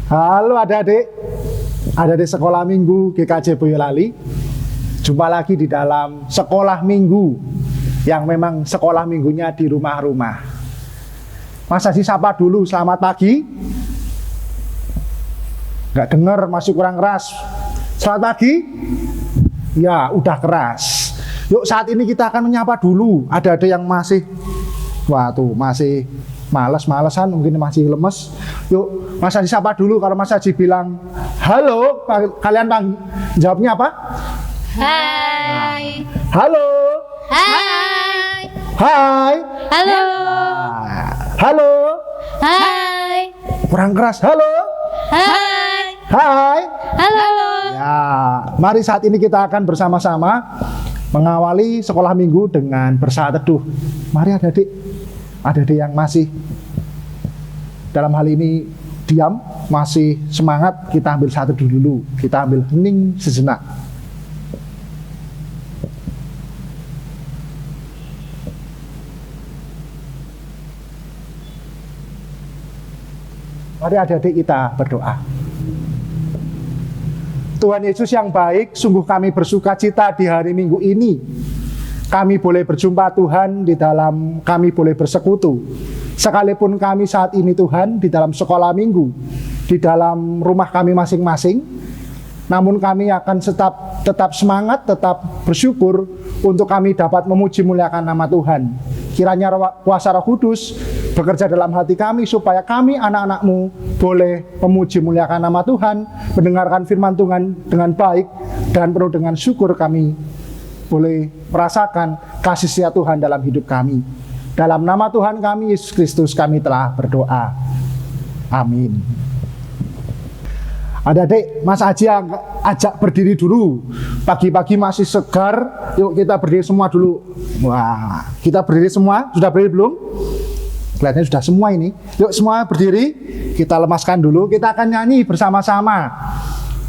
Halo adik-adik sekolah minggu GKJ Boyolali. Jumpa lagi di dalam sekolah minggu yang memang sekolah minggunya di rumah-rumah. Mas Haji sapa dulu, selamat pagi. Nggak denger, masih kurang keras. Selamat pagi. Ya, udah keras. Yuk saat ini kita akan menyapa dulu. Ada yang masih, masih males-malesan, mungkin masih lemes. Yuk, Mas Haji sapa dulu. Kalau Mas Haji bilang halo, kalian jawabnya apa? Hai. Halo. Hai. Hai. Halo. Halo. Hai. Kurang keras. Halo. Hai. Hai. Halo. Ya, mari saat ini kita akan bersama-sama mengawali sekolah minggu dengan bersaat teduh. Mari adik-adik yang masih dalam hal ini diam, masih semangat, kita ambil saat teduh dulu. Kita ambil hening sejenak. Mari adik-adik kita berdoa. Tuhan Yesus yang baik, sungguh kami bersuka cita di hari Minggu ini. Kami boleh berjumpa Tuhan di dalam, kami boleh bersekutu. Sekalipun kami saat ini Tuhan di dalam sekolah minggu, di dalam rumah kami masing-masing, namun kami akan tetap semangat, tetap bersyukur untuk kami dapat memuji muliakan nama Tuhan. Kiranya kuasa Roh Kudus bekerja dalam hati kami supaya kami anak-anak-Mu boleh memuji muliakan nama Tuhan, mendengarkan firman Tuhan dengan baik, dan penuh dengan syukur kami boleh merasakan kasih setia Tuhan dalam hidup kami. Dalam nama Tuhan kami Yesus Kristus kami telah berdoa. Amin. Adik-adik, Mas Haji ajak berdiri dulu. Pagi-pagi masih segar. Yuk kita berdiri semua dulu. Wah, kita berdiri semua. Sudah berdiri belum? Kelihatannya sudah semua ini. Yuk semua berdiri. Kita lemaskan dulu. Kita akan nyanyi bersama-sama.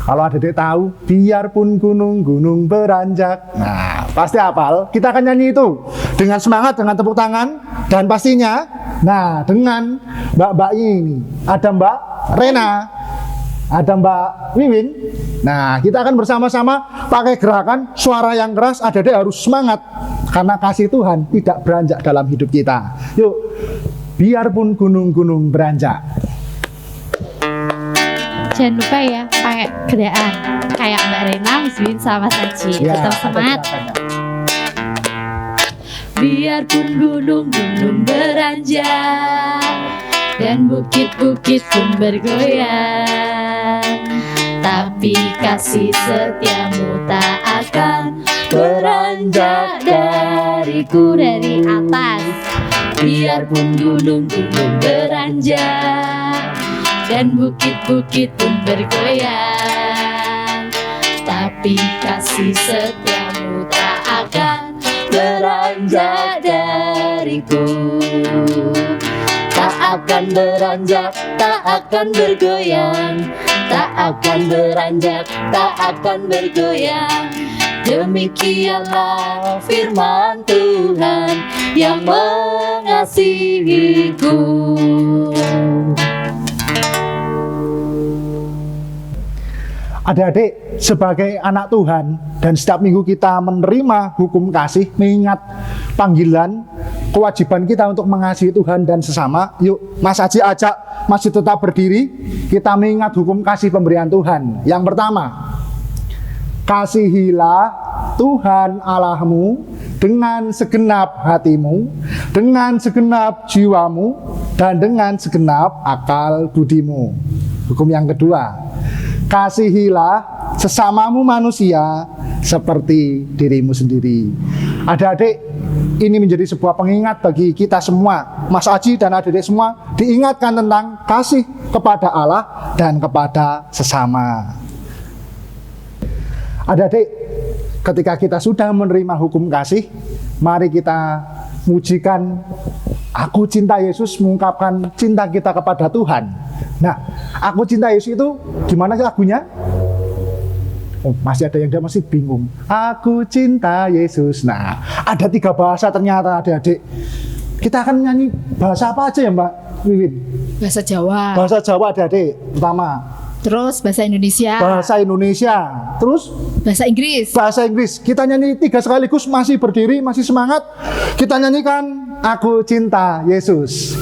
Kalau adik-adik tahu, biarpun gunung-gunung beranjak. Nah, pasti hafal. Kita akan nyanyi itu dengan semangat, dengan tepuk tangan, dan pastinya, nah dengan mbak-mbak ini. Ada Mbak Rena, ada Mbak Wiwin. Nah, kita akan bersama-sama pakai gerakan suara yang keras. Adik-adik harus semangat karena kasih Tuhan tidak beranjak dalam hidup kita. Yuk, biarpun gunung-gunung beranjak. Jangan lupa ya pakai gerakan kayak Mbak Rena, Mas Win, sama Mas Haji. Ya, tetap semangat. Biarpun gunung-gunung beranjak dan bukit-bukit pun bergoyang, tapi kasih setiamu tak akan beranjak dariku dari atas. Biarpun gunung-gunung beranjak dan bukit-bukit pun bergoyang, tapi kasih setiamu tak akan beranjak dariku. Tak akan beranjak, tak akan bergoyang, tak akan beranjak, tak akan bergoyang. Demikianlah firman Tuhan yang mengasihiku. Adik-adik, sebagai anak Tuhan dan setiap minggu kita menerima hukum kasih, mengingat panggilan, kewajiban kita untuk mengasihi Tuhan dan sesama. Yuk, Mas Haji ajak masih tetap berdiri, kita mengingat hukum kasih pemberian Tuhan. Yang pertama, kasihilah Tuhan Allahmu dengan segenap hatimu, dengan segenap jiwamu, dan dengan segenap akal budimu. Hukum yang kedua, kasihilah sesamamu manusia seperti dirimu sendiri. Adik-adik, ini menjadi sebuah pengingat bagi kita semua. Mas Haji dan adik-adik semua diingatkan tentang kasih kepada Allah dan kepada sesama. Adik-adik, ketika kita sudah menerima hukum kasih, mari kita mujikan aku cinta Yesus, mengungkapkan cinta kita kepada Tuhan. Nah, aku cinta Yesus itu gimana sih lagunya? Oh, masih ada yang masih bingung. Aku cinta Yesus. Nah, ada 3 bahasa ternyata adik-adik. Kita akan nyanyi bahasa apa aja ya Mbak? Wiwin? Bahasa Jawa. Bahasa Jawa adik-adik pertama. Terus bahasa Indonesia. Bahasa Indonesia. Terus Bahasa Inggris. bahasa Inggris. Kita nyanyi 3 sekaligus, masih berdiri, masih semangat. Kita nyanyikan Aku Cinta Yesus.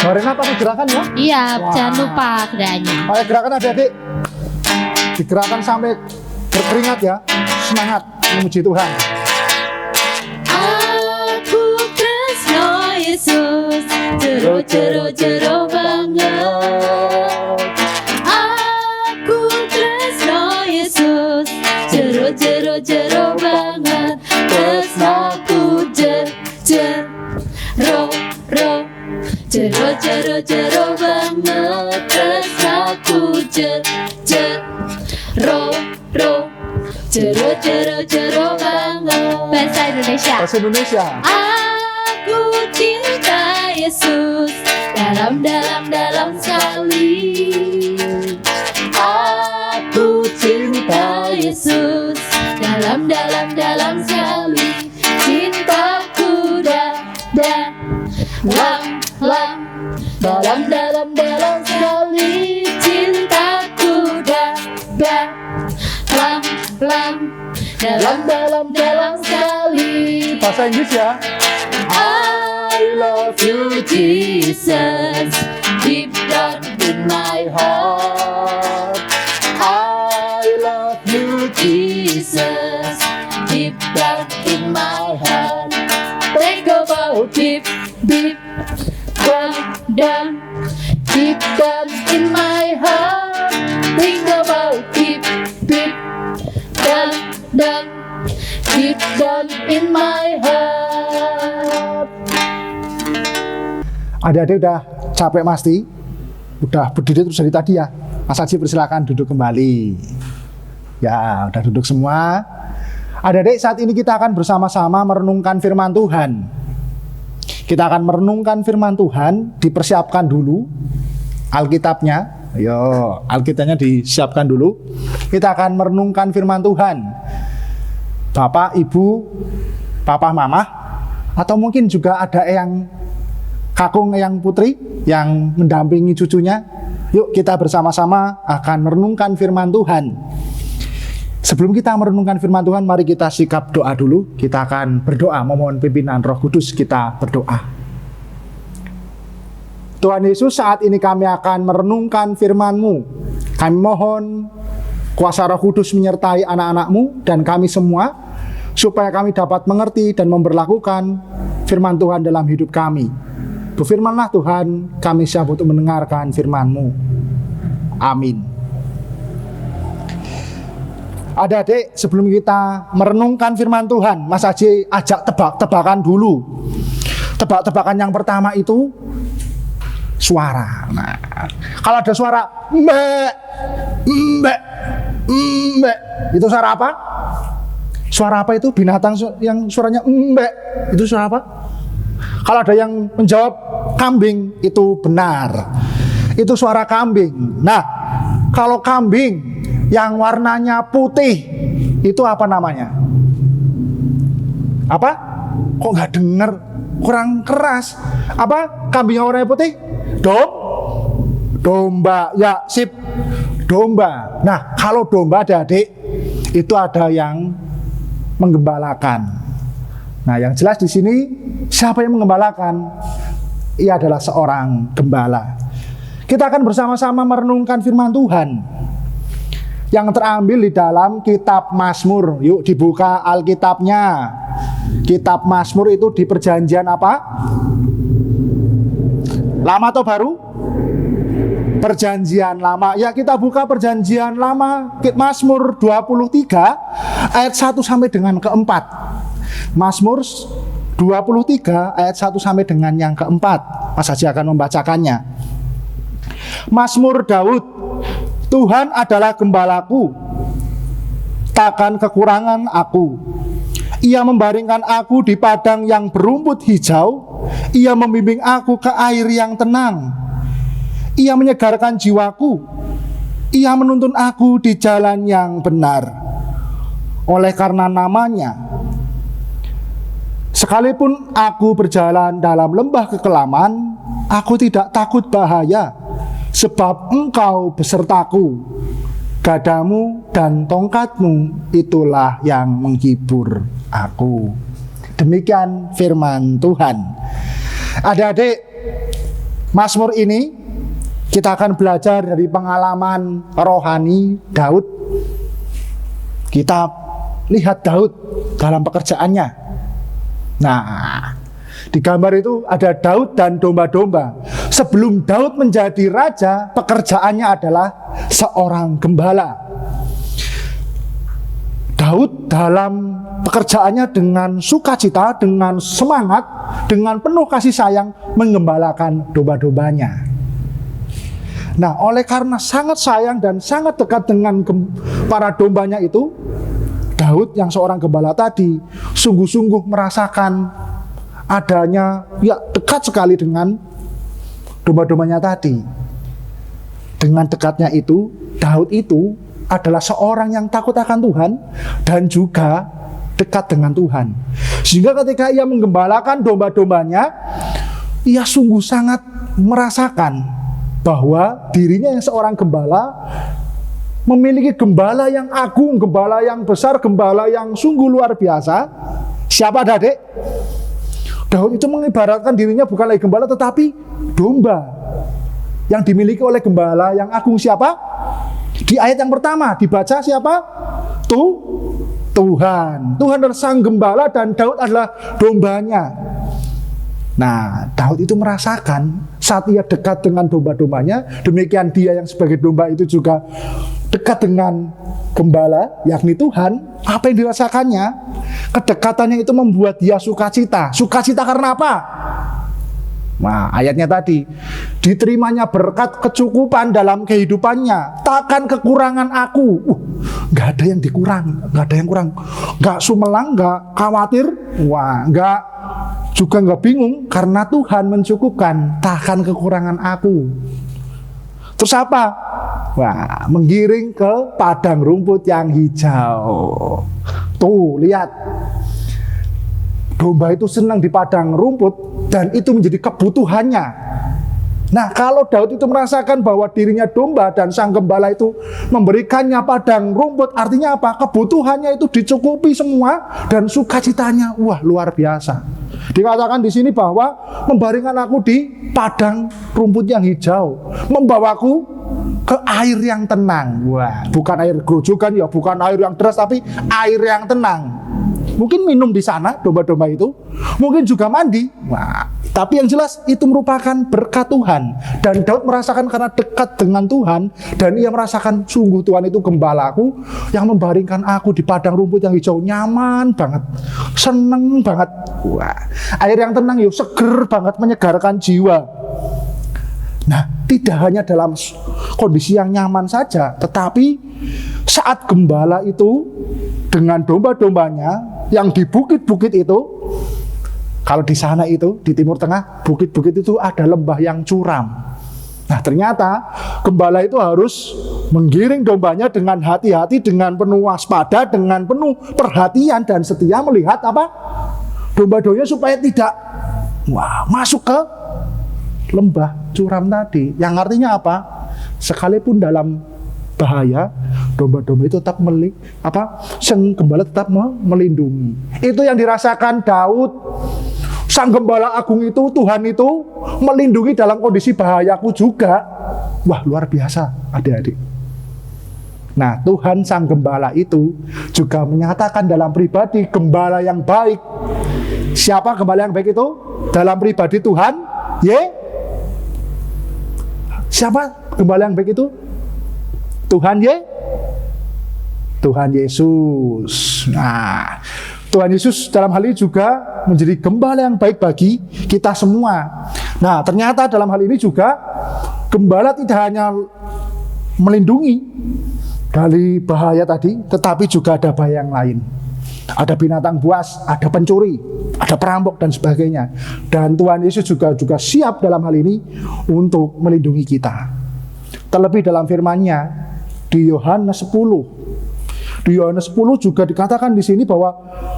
Bareng apa gerakan ya? Iya, Wah. jangan lupa gerakannya. Ayo gerakan adik-adik. Digerakkan sampai berkeringat ya. Semangat memuji Tuhan. Aku tresno Yesus, jero banget. Aku tresno Yesus, jero banget. Tresnaku jero banget. Tresnaku jero banget. Bahasa Indonesia. Bahasa Indonesia. Aku cinta Yesus dalam sekali. Aku cinta Yesus dalam sekali. Cintaku dalam sekali. Cintaku dalam sekali. Bahasa Inggris ya. I love you, Jesus, deep down in my heart. I love you, Jesus, deep down in my heart. Think about deep down in my heart. Think about deep down in my heart. Adik-adik udah capek pasti? Udah berdiri terus dari tadi ya? Mas Haji persilakan duduk kembali. Ya, udah duduk semua. Adik-adik, saat ini kita akan bersama-sama merenungkan firman Tuhan. Kita akan merenungkan firman Tuhan, dipersiapkan dulu Alkitabnya. Ayo, Alkitabnya disiapkan dulu. Kita akan merenungkan firman Tuhan. Bapak, Ibu, Papa, Mama, atau mungkin juga ada yang kakung, yang putri yang mendampingi cucunya. Yuk kita bersama-sama akan merenungkan firman Tuhan. Sebelum kita merenungkan firman Tuhan, mari kita sikap doa dulu. Kita akan berdoa, memohon pimpinan Roh Kudus. Kita berdoa. Tuhan Yesus, saat ini kami akan merenungkan firman-Mu. Kami mohon kuasa Roh Kudus menyertai anak-anak-Mu dan kami semua, supaya kami dapat mengerti dan memberlakukan firman Tuhan dalam hidup kami. Berfirmanlah Tuhan, kami siap untuk mendengarkan firman-Mu. Amin. Adik-adik, sebelum kita merenungkan firman Tuhan, Mas Haji ajak tebak-tebakan dulu. Tebak-tebakan yang pertama itu suara. Nah, kalau ada suara mbek, mbek, mbek, itu suara apa? Suara apa itu? Binatang yang suaranya mbek, itu suara apa? Kalau ada yang menjawab kambing, itu benar. Itu suara kambing. Nah, kalau kambing yang warnanya putih, itu apa namanya? Apa? Kok nggak dengar? Kurang keras. Apa? Kambing yang warnanya putih? Domba. Ya, sip. Domba. Nah, kalau domba adik-adik, itu ada yang menggembalakan. Nah, yang jelas di sini siapa yang menggembalakan? Ia adalah seorang gembala. Kita akan bersama-sama merenungkan firman Tuhan yang terambil di dalam kitab Mazmur. Yuk dibuka Alkitabnya. Kitab Mazmur itu di perjanjian apa? Lama atau baru? Perjanjian lama. Ya, kita buka perjanjian lama, Mazmur 23 ayat 1 sampai dengan keempat. Mazmur 23 ayat 1 sampai dengan yang keempat. Mas Haji akan membacakannya. Mazmur Daud. Tuhan adalah gembalaku, takkan kekurangan aku. Ia membaringkan aku di padang yang berumput hijau. Ia membimbing aku ke air yang tenang. Ia menyegarkan jiwaku. Ia menuntun aku di jalan yang benar Oleh karena namanya, sekalipun aku berjalan dalam lembah kekelaman, aku tidak takut bahaya, sebab Engkau besertaku. Gadamu dan tongkatmu itulah yang menghibur aku. Demikian firman Tuhan. Adik-adik, Mazmur ini kita akan belajar dari pengalaman rohani Daud. Kita lihat Daud dalam pekerjaannya. Nah, di gambar itu ada Daud dan domba-domba. Sebelum Daud menjadi raja, pekerjaannya adalah seorang gembala. Daud dalam pekerjaannya dengan sukacita, dengan semangat, dengan penuh kasih sayang menggembalakan domba-dombanya. Nah, oleh karena sangat sayang dan sangat dekat dengan para dombanya itu, Daud yang seorang gembala tadi sungguh-sungguh merasakan adanya dekat sekali dengan domba-dombanya tadi. Dengan dekatnya itu, Daud itu adalah seorang yang takut akan Tuhan dan juga dekat dengan Tuhan. Sehingga ketika ia menggembalakan domba-dombanya, ia sungguh sangat merasakan bahwa dirinya yang seorang gembala memiliki gembala yang agung, gembala yang besar, gembala yang sungguh luar biasa. Siapa adik? Daud itu mengibaratkan dirinya bukan lagi gembala tetapi domba yang dimiliki oleh gembala yang agung. Siapa? Di ayat yang pertama dibaca siapa? Tuhan. Tuhan adalah sang gembala dan Daud adalah dombanya. Nah, Daud itu merasakan saat ia dekat dengan domba-dombanya, demikian dia yang sebagai domba itu juga dekat dengan gembala, yakni Tuhan. Apa yang dirasakannya? Kedekatannya itu membuat dia sukacita. Sukacita karena apa? Nah, ayatnya tadi, diterimanya berkat kecukupan dalam kehidupannya, takkan kekurangan aku. Gak ada yang dikurang, gak ada yang kurang, gak sumelang, gak khawatir, juga gak bingung, karena Tuhan mencukupkan, takkan kekurangan aku. Terus apa? Wah, menggiring ke padang rumput yang hijau. Tuh, lihat. Domba itu senang di padang rumput dan itu menjadi kebutuhannya. Nah, kalau Daud itu merasakan bahwa dirinya domba dan sang gembala itu memberikannya padang rumput, artinya apa? Kebutuhannya itu dicukupi semua dan sukacitanya luar biasa. Dikatakan di sini bahwa membaringkan aku di padang rumput yang hijau, membawaku ke air yang tenang. Bukan air grojogan ya, bukan air yang deras, tapi air yang tenang. Mungkin minum di sana domba-domba itu, mungkin juga mandi. Tapi yang jelas itu merupakan berkat Tuhan. Dan Daud merasakan karena dekat dengan Tuhan, dan ia merasakan sungguh Tuhan itu gembalaku yang membaringkan aku di padang rumput yang hijau. Nyaman banget, seneng banget. Air yang tenang yuk, seger banget, menyegarkan jiwa. Nah, tidak hanya dalam kondisi yang nyaman saja, tetapi saat gembala itu dengan domba-dombanya yang di bukit-bukit itu, kalau di sana itu, di Timur Tengah, bukit-bukit itu ada lembah yang curam. Nah, ternyata gembala itu harus menggiring dombanya dengan hati-hati, dengan penuh waspada, dengan penuh perhatian dan setia melihat apa? Domba-dombanya supaya tidak masuk ke lembah curam tadi. Yang artinya apa? Sekalipun dalam bahaya, domba-domba itu tetap sang gembala tetap melindungi. Itu yang dirasakan Daud. Sang gembala agung itu, Tuhan itu melindungi dalam kondisi bahayaku juga. Luar biasa adik-adik. Nah, Tuhan sang gembala itu juga menyatakan dalam pribadi gembala yang baik. Siapa gembala yang baik itu? Dalam pribadi Tuhan, siapa gembala yang baik itu? Tuhan Yesus. Nah, Tuhan Yesus dalam hal ini juga menjadi gembala yang baik bagi kita semua. Nah, ternyata dalam hal ini juga gembala tidak hanya melindungi dari bahaya tadi, tetapi juga ada bahaya yang lain. Ada binatang buas, ada pencuri, ada perampok dan sebagainya. Dan Tuhan Yesus juga siap dalam hal ini untuk melindungi kita. Terlebih dalam firman-Nya di Yohanes 10. Di Yohanes 10 juga dikatakan di sini bahwa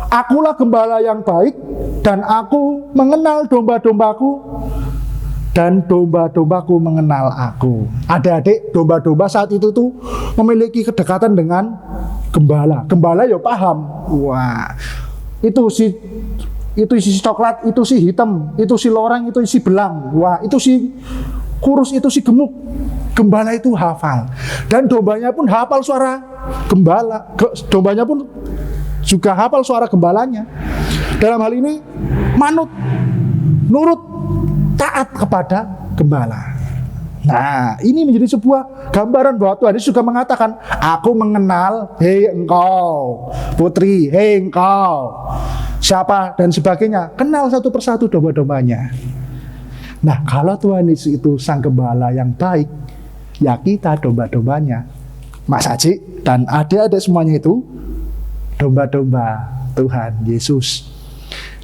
akulah gembala yang baik dan aku mengenal domba-dombaku dan domba-dombaku mengenal aku. Adik-adik, domba-domba saat itu tuh memiliki kedekatan dengan gembala. Gembala ya paham. Wah, itu si coklat, itu si hitam, itu si loreng, itu si belang. Wah, itu si kurus, itu si gemuk. Gembala itu hafal. Dan dombanya pun hafal suara gembala. Dombanya pun juga hafal suara gembalanya. Dalam hal ini manut, nurut, taat kepada gembala. Nah, ini menjadi sebuah gambaran bahwa Tuhan Yesus juga mengatakan, aku mengenal, hei engkau putri, hei engkau siapa dan sebagainya. Kenal satu persatu domba-dombanya. Nah, kalau Tuhan Yesus itu sang gembala yang baik, ya kita domba-dombanya. Mas Haji dan adik-adik semuanya itu domba-domba Tuhan Yesus.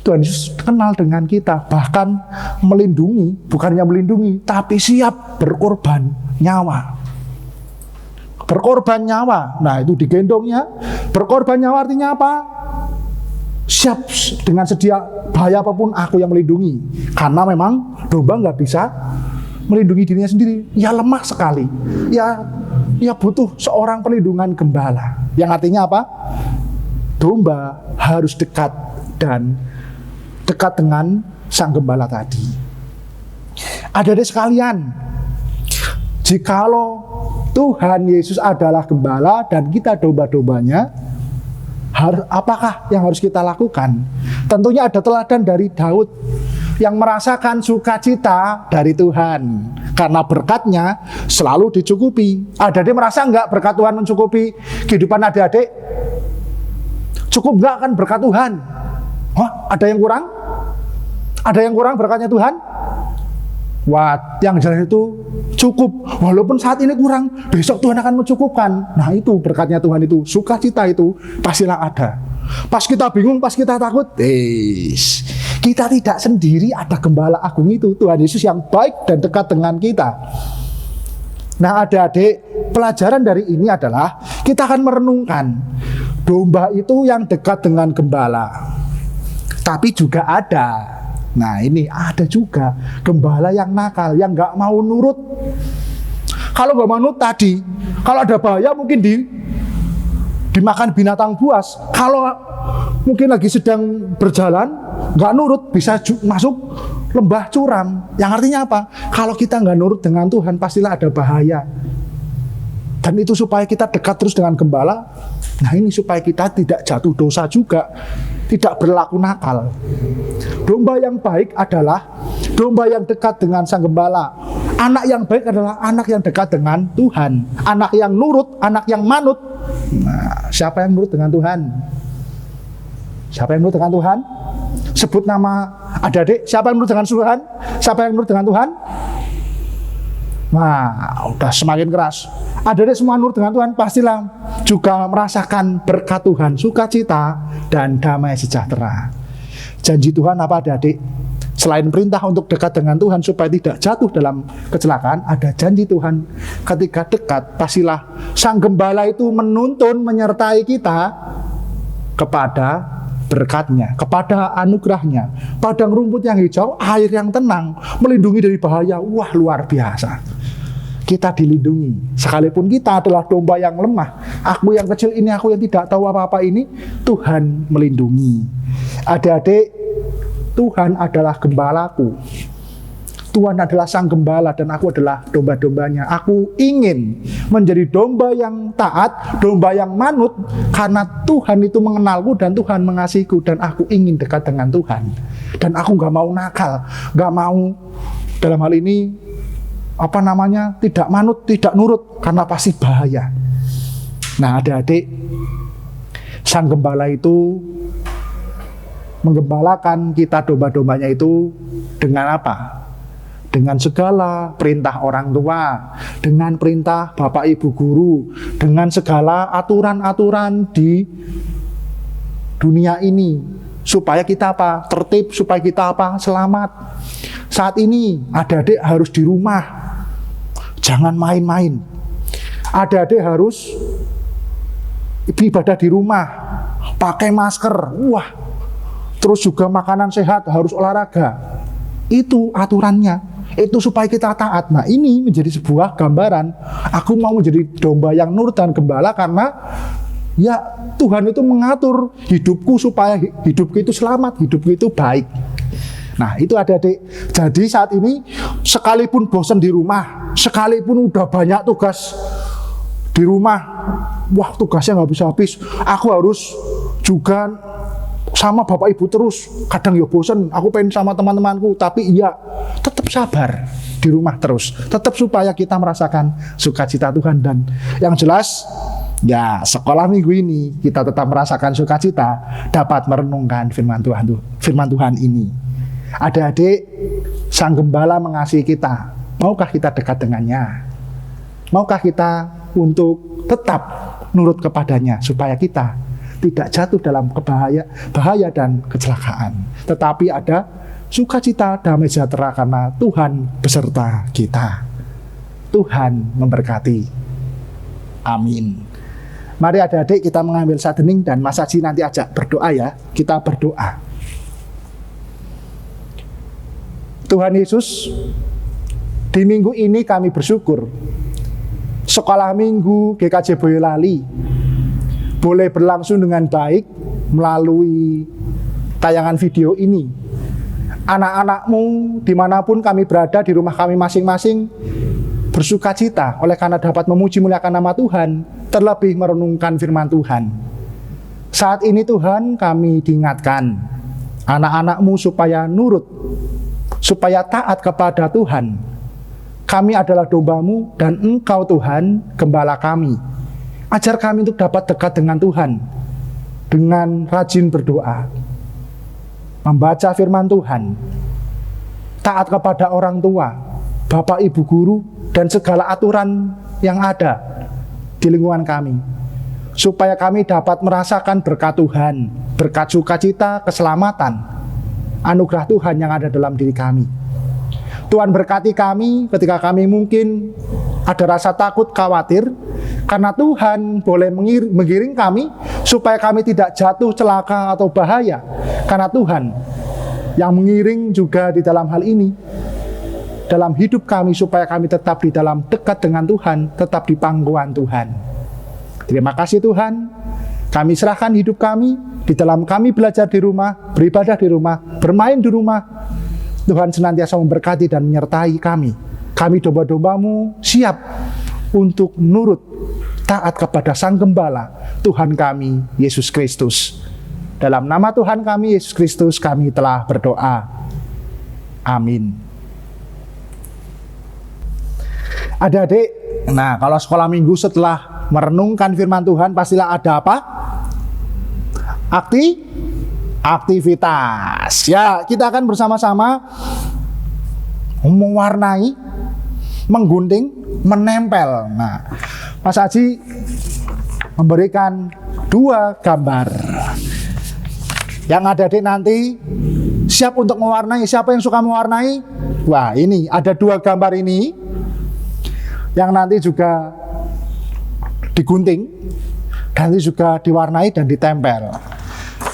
Tuhan Yesus kenal dengan kita, bahkan melindungi, bukannya melindungi, tapi siap berkorban nyawa. Berkorban nyawa, nah itu digendongnya. Berkorban nyawa artinya apa? Siap dengan sedia bahaya apapun aku yang melindungi. Karena memang domba nggak bisa melindungi dirinya sendiri, ya lemah sekali, ya butuh seorang perlindungan gembala. Yang artinya apa? Domba harus dekat dengan sang gembala tadi. Adik-adik sekalian, jikalau Tuhan Yesus adalah gembala dan kita domba-dombanya, apakah yang harus kita lakukan? Tentunya ada teladan dari Daud yang merasakan sukacita dari Tuhan karena berkatnya selalu dicukupi. Adik-adik merasa enggak berkat Tuhan mencukupi kehidupan adik-adik? Cukup enggak kan berkat Tuhan? Hah, ada yang kurang? Ada yang kurang berkatnya Tuhan? Wah, yang jelas itu cukup. Walaupun saat ini kurang, besok Tuhan akan mencukupkan. Nah, itu berkatnya Tuhan itu, sukacita itu pastilah ada. Pas kita bingung, pas kita takut, kita tidak sendiri, ada gembala agung itu, Tuhan Yesus yang baik dan dekat dengan kita. Nah, adik-adik, pelajaran dari ini adalah kita akan merenungkan domba itu yang dekat dengan gembala. Tapi juga ada, nah ini ada juga gembala yang nakal, yang gak mau nurut. Kalau gak mau nurut tadi, kalau ada bahaya mungkin dimakan binatang buas. Kalau mungkin lagi sedang berjalan, gak nurut, bisa masuk lembah curam. Yang artinya apa? Kalau kita gak nurut dengan Tuhan, pastilah ada bahaya. Dan itu supaya kita dekat terus dengan gembala. Nah ini supaya kita tidak jatuh dosa juga, tidak berlaku nakal. Domba yang baik adalah domba yang dekat dengan sang gembala. Anak yang baik adalah anak yang dekat dengan Tuhan. Anak yang nurut, anak yang manut. Nah, siapa yang nurut dengan Tuhan? Siapa yang nurut dengan Tuhan? Sebut nama adik-adik. Siapa yang nurut dengan Tuhan? Siapa yang nurut dengan Tuhan? Nah, udah semakin keras. Adik-adik semua nurut dengan Tuhan, pastilah juga merasakan berkat Tuhan, sukacita dan damai sejahtera. Janji Tuhan apa adik-adik? Selain perintah untuk dekat dengan Tuhan supaya tidak jatuh dalam kecelakaan, ada janji Tuhan ketika dekat, pastilah sang gembala itu menuntun, menyertai kita kepada berkatnya, kepada anugerahnya. Padang rumput yang hijau, air yang tenang, melindungi dari bahaya. Wah, luar biasa. Kita dilindungi, sekalipun kita adalah domba yang lemah. Aku yang kecil ini, aku yang tidak tahu apa-apa ini, Tuhan melindungi. Adik-adik, Tuhan adalah gembalaku. Tuhan adalah sang gembala dan aku adalah domba-dombanya. Aku ingin menjadi domba yang taat, domba yang manut, karena Tuhan itu mengenalku dan Tuhan mengasihiku, dan aku ingin dekat dengan Tuhan. Dan aku gak mau nakal, gak mau dalam hal ini tidak manut, tidak nurut, karena pasti bahaya. Nah, adik-adik, sang gembala itu menggembalakan kita domba-dombanya itu dengan apa? Dengan segala perintah orang tua, dengan perintah bapak ibu guru, dengan segala aturan-aturan di dunia ini, supaya kita apa? Tertib, supaya kita apa? Selamat. Saat ini adik-adik harus di rumah, jangan main-main. Adik-adik harus ibadah di rumah, pakai masker, wah, terus juga makanan sehat, harus olahraga. Itu aturannya, itu supaya kita taat. Nah, ini menjadi sebuah gambaran. Aku mau menjadi domba yang nurut dan gembala karena ya Tuhan itu mengatur hidupku supaya hidupku itu selamat, hidupku itu baik. Nah, itu adik-adik. Jadi saat ini sekalipun bosan di rumah, sekalipun udah banyak tugas di rumah, wah tugasnya nggak bisa habis, aku harus juga sama bapak ibu terus, kadang ya bosen, aku pengen sama teman-temanku, tapi iya tetap sabar di rumah terus, tetap supaya kita merasakan sukacita Tuhan. Dan yang jelas ya sekolah minggu ini kita tetap merasakan sukacita, dapat merenungkan firman Tuhan ini. Adik-adik, Sang Gembala mengasihi kita, maukah kita dekat dengannya? Maukah kita untuk tetap nurut kepadanya supaya kita tidak jatuh dalam bahaya dan kecelakaan, tetapi ada sukacita, damai sejahtera karena Tuhan beserta kita. Tuhan memberkati. Amin. Mari adik-adik kita mengambil saat hening dan Mas Haji nanti ajak berdoa ya. Kita berdoa. Tuhan Yesus, di minggu ini kami bersyukur sekolah minggu GKJ Boyolali boleh berlangsung dengan baik melalui tayangan video ini. Anak-anakmu dimanapun kami berada di rumah kami masing-masing bersuka cita oleh karena dapat memuji muliakan nama Tuhan, terlebih merenungkan firman Tuhan. Saat ini Tuhan kami diingatkan anak-anakmu supaya nurut, supaya taat kepada Tuhan. Kami adalah dombamu dan Engkau Tuhan gembala kami. Ajar kami untuk dapat dekat dengan Tuhan dengan rajin berdoa, membaca firman Tuhan, taat kepada orang tua, bapak ibu guru, dan segala aturan yang ada di lingkungan kami, supaya kami dapat merasakan berkat Tuhan, berkat sukacita, keselamatan, anugerah Tuhan yang ada dalam diri kami. Tuhan berkati kami ketika kami mungkin ada rasa takut, khawatir, karena Tuhan boleh mengiring kami supaya kami tidak jatuh celaka atau bahaya, karena Tuhan yang mengiring juga di dalam hal ini dalam hidup kami, supaya kami tetap di dalam dekat dengan Tuhan, tetap di pangkuan Tuhan. Terima kasih Tuhan, kami serahkan hidup kami di dalam kami belajar di rumah, beribadah di rumah, bermain di rumah. Tuhan senantiasa memberkati dan menyertai kami. Kami domba-dombamu siap untuk nurut, taat kepada Sang Gembala, Tuhan kami, Yesus Kristus. Dalam nama Tuhan kami, Yesus Kristus, kami telah berdoa. Amin. Adik-adik, nah kalau sekolah minggu setelah merenungkan firman Tuhan, pastilah ada apa? Aktivitas. Ya, kita akan bersama-sama mewarnai, menggunting, menempel. Nah, Mas Haji memberikan 2 gambar. Yang adik-adik nanti siap untuk mewarnai. Siapa yang suka mewarnai? Wah, ini ada 2 gambar ini yang nanti juga digunting, nanti juga diwarnai dan ditempel.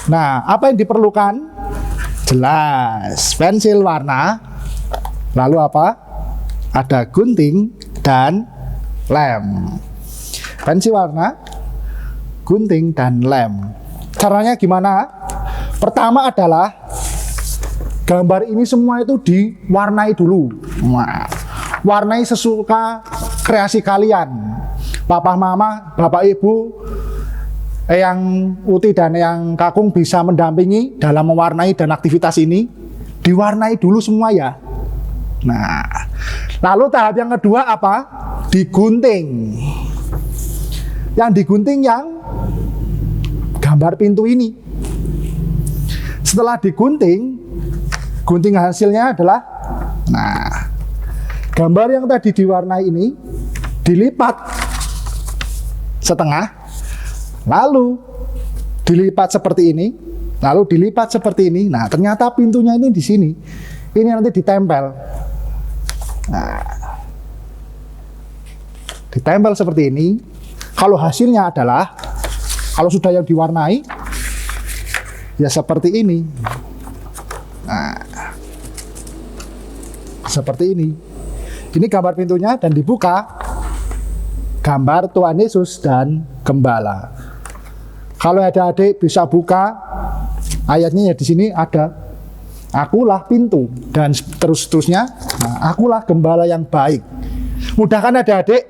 Nah, apa yang diperlukan? Jelas, pensil warna, lalu apa? Ada gunting dan lem. Pensil warna, gunting dan lem. Caranya gimana? Pertama adalah gambar ini semua itu diwarnai dulu. Nah, warnai sesuka kreasi kalian. Papa, mama, bapak, ibu, yang Uti dan yang Kakung bisa mendampingi dalam mewarnai dan aktivitas ini. Diwarnai dulu semua ya. Nah, lalu tahap yang kedua apa? Digunting. Yang digunting yang gambar pintu ini. Setelah digunting, gunting hasilnya adalah, nah, gambar yang tadi diwarnai ini dilipat setengah, lalu dilipat seperti ini, lalu dilipat seperti ini. Nah, ternyata pintunya ini di sini. Ini nanti ditempel. Nah, ditempel seperti ini. Kalau hasilnya adalah Kalau sudah yang diwarnai, ya seperti ini. Nah, seperti ini. Ini gambar pintunya dan dibuka gambar Tuhan Yesus dan gembala. Kalau ada adik bisa buka ayatnya ya di sini ada. Akulah pintu dan terus-terusnya. Nah, akulah gembala yang baik. Mudahkan adik-adik.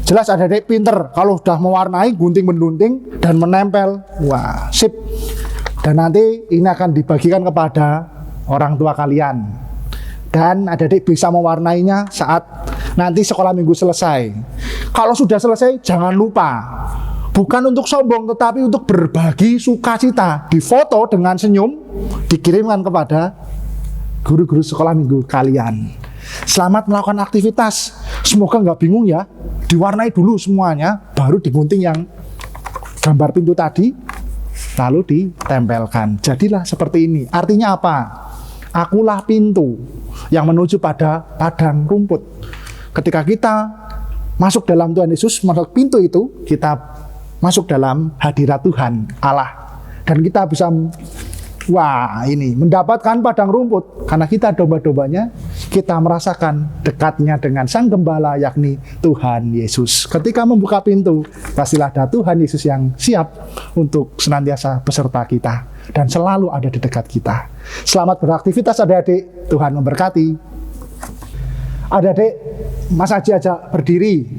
Jelas adik-adik pinter kalau sudah mewarnai, gunting-menunting dan menempel. Wah, sip. Dan nanti ini akan dibagikan kepada orang tua kalian. Dan adik-adik bisa mewarnainya saat nanti sekolah minggu selesai. Kalau sudah selesai, jangan lupa. Bukan untuk sombong, tetapi untuk berbagi sukacita. Difoto dengan senyum, dikirimkan kepada guru-guru sekolah minggu kalian. Selamat melakukan aktivitas. Semoga nggak bingung ya. Diwarnai dulu semuanya, baru digunting yang gambar pintu tadi, lalu ditempelkan. Jadilah seperti ini. Artinya apa? Akulah pintu yang menuju pada padang rumput. Ketika kita masuk dalam Tuhan Yesus, masuk pintu itu, kita masuk dalam hadirat Tuhan Allah. Dan kita bisa mendapatkan padang rumput. Karena kita domba-dombanya, kita merasakan dekatnya dengan Sang Gembala, yakni Tuhan Yesus. Ketika membuka pintu, pastilah ada Tuhan Yesus yang siap untuk senantiasa beserta kita. Dan selalu ada di dekat kita. Selamat beraktivitas adik-adik, Tuhan memberkati. Adik-adik, Mas Haji ajak berdiri.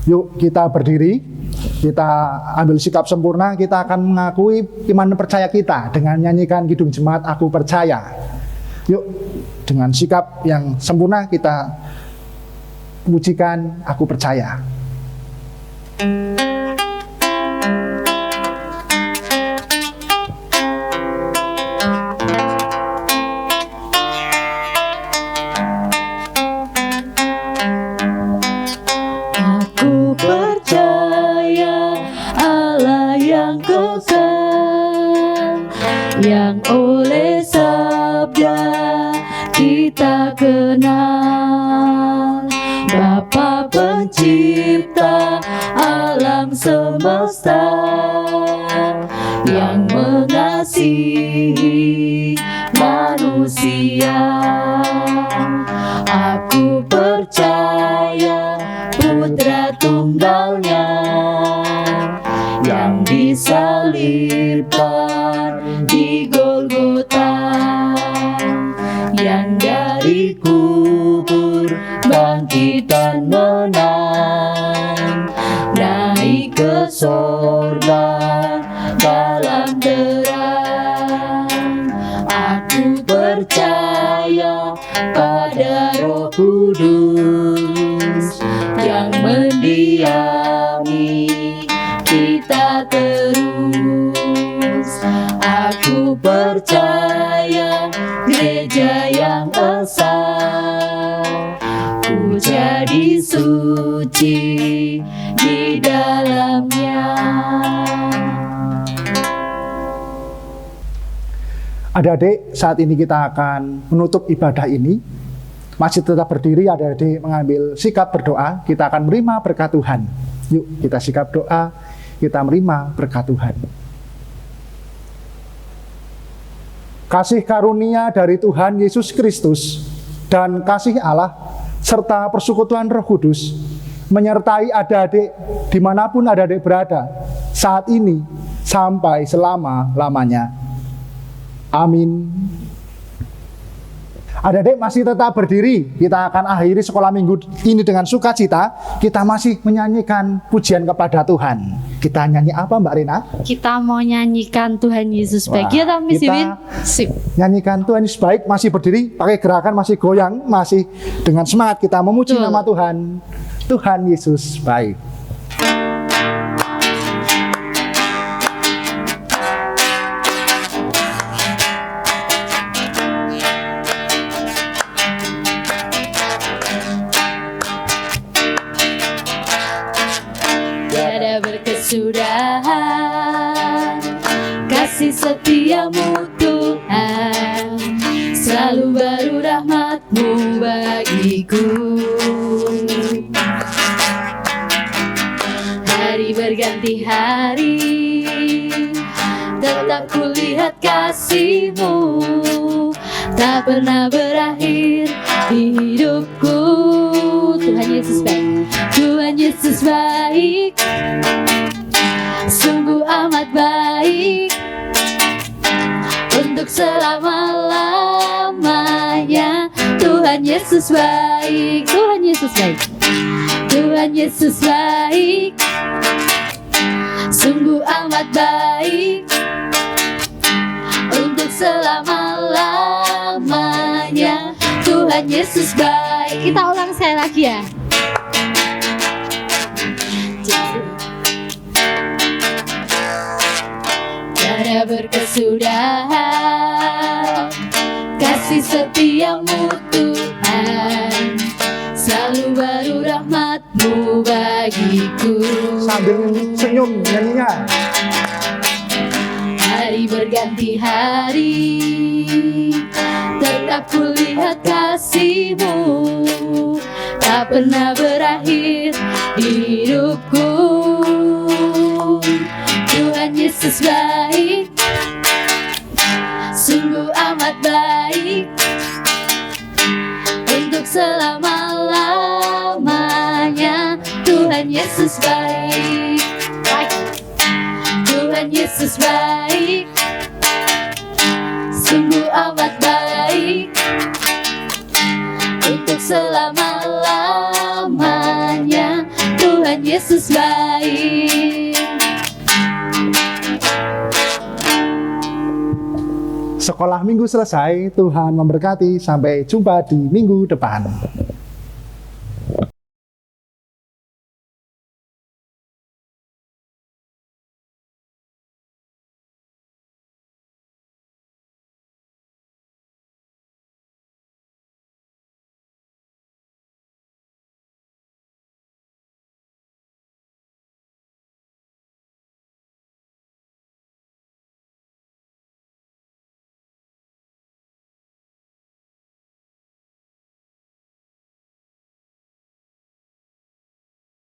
Yuk kita berdiri. Kita ambil sikap sempurna, kita akan mengakui iman percaya kita dengan nyanyikan Kidung Jemaat Aku Percaya. Yuk, dengan sikap yang sempurna kita pujikan Aku Percaya. Yang oleh sabda kita kenal, Bapa pencipta alam semesta, yang mengasihi manusia. Aku percaya Putra Tunggalnya yang disalibkan di Golgota, yang dari kubur bangkit dan menang, naik ke sorga dalam terang. Aku percaya pada Roh Kudus yang mendiami kita terus. Aku percaya gereja yang esa, ku jadi suci di dalamnya. Adik-adik, saat ini kita akan menutup ibadah ini. Masih tetap berdiri, adik-adik mengambil sikap berdoa. Kita akan menerima berkat Tuhan. Yuk kita sikap doa, kita menerima berkat Tuhan. Kasih karunia dari Tuhan Yesus Kristus dan kasih Allah serta persekutuan Roh Kudus menyertai adik-adik dimanapun adik-adik berada saat ini sampai selama-lamanya. Amin. Adik-adik masih tetap berdiri. Kita akan akhiri sekolah minggu ini dengan sukacita. Kita masih menyanyikan pujian kepada Tuhan. Kita nyanyi apa Mbak Rina? Kita mau nyanyikan Tuhan Yesus baik. Ya tak Miss Iwin? Sip. Nyanyikan Tuhan Yesus baik, masih berdiri, pakai gerakan masih goyang, masih dengan semangat kita memuji nama Tuhan. Tuhan Yesus baik. Berkesudahan kasih setiamu Tuhan, selalu baru rahmat-Mu bagiku. Hari berganti hari, tetap kulihat kasih-Mu tak pernah berakhir di hidupku. Tuhan Yesus baik, Tuhan Yesus baik, sungguh amat baik, untuk selama-lamanya. Tuhan Yesus baik, Tuhan Yesus baik, Tuhan Yesus baik, sungguh amat baik, untuk selama-lamanya. Tuhan Yesus baik. Kita ulang sekali lagi ya. Tiada berkesudahan kasih setia-Mu Tuhan, selalu baru rahmat-Mu bagiku. Sambil senyum nyanyinya. Hari berganti hari, tetap kulihat kasih-Mu tak pernah berakhir di hidupku. Tuhan Yesus baik, sungguh amat baik, untuk selama-lamanya. Tuhan Yesus baik, Tuhan Yesus baik, sungguh amat baik, untuk selama-lamanya. Tuhan Yesus baik. Sekolah minggu selesai, Tuhan memberkati. Sampai jumpa di minggu depan.